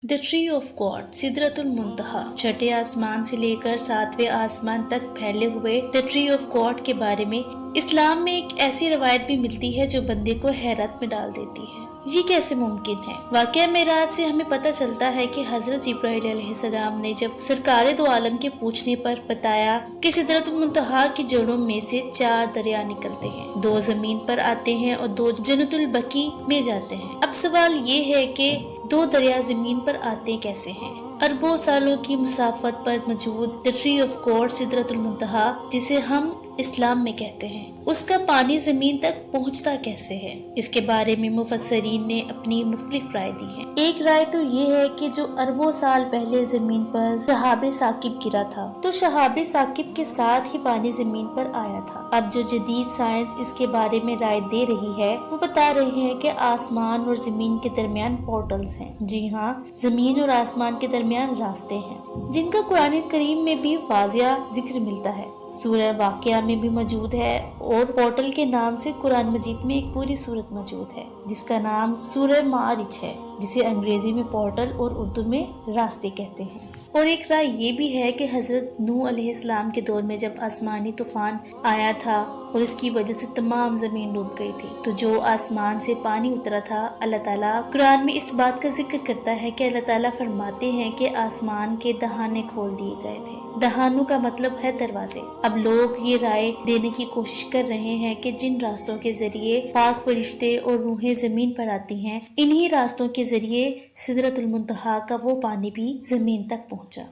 The tree of God, सिदरतुल मुंतहा, छठे आसमान से लेकर सातवें आसमान तक फैले हुए द ट्री ऑफ गॉड के बारे में इस्लाम में एक ऐसी रवायत भी मिलती है जो बंदे को हैरत में डाल देती है। ये कैसे मुमकिन है? वाक़या मेराज से हमें पता चलता है कि हजरत जिब्राइल अलैहिस्सलाम ने जब सरकारे दो आलम के पूछने पर बताया कि सिदरतुल मुंतहा की जड़ों में से 4 दरिया निकलते हैं, 2 जमीन पर आते हैं और 2 जन्नतुल बकी में जाते हैं। अब सवाल ये है कि 2 दरिया जमीन पर आते कैसे हैं? अरबों सालों की मुसाफत पर मौजूद द ट्री ऑफ गॉड सिदरतुल मुंतहा, जिसे हम इस्लाम में कहते हैं, उसका पानी जमीन तक पहुंचता कैसे है? इसके बारे में मुफस्सरीन ने अपनी मुख्तलिफ राय दी है। एक राय तो ये है कि जो अरबों साल पहले जमीन पर शहाबे साकिब गिरा था, तो शहाबे साकिब के साथ ही पानी जमीन पर आया था। अब जो जदीद साइंस इसके बारे में राय दे रही है, वो बता रहे हैं कि आसमान और जमीन के दरमियान पोर्टल्स हैं। जी हाँ, जमीन और आसमान के दरमियान रास्ते हैं, जिनका कुरान करीम में भी वाज़िया जिक्र मिलता है, सूरह वाक़िया में भी मौजूद है, और पोर्टल के नाम से कुरान मजीद में एक पूरी सूरत मौजूद है जिसका नाम सूरह मारिज है, जिसे अंग्रेजी में पोर्टल और उर्दू में रास्ते कहते हैं। और एक राय ये भी है कि हजरत नूह अलैहिस्सलाम के दौर में जब आसमानी तूफान आया था और इसकी वजह से तमाम जमीन डूब गई थी, तो जो आसमान से पानी उतरा था, अल्लाह ताला कुरान में इस बात का जिक्र करता है कि अल्लाह ताला फरमाते हैं कि आसमान के दहाने खोल दिए गए थे। दहानों का मतलब है दरवाजे। अब लोग ये राय देने की कोशिश कर रहे हैं कि जिन रास्तों के जरिए पाक फरिश्ते और रूहें जमीन पर आती हैं, इन्हीं रास्तों के जरिए सिदरतुल मुंतहा का वो पानी भी जमीन तक पहुंचा।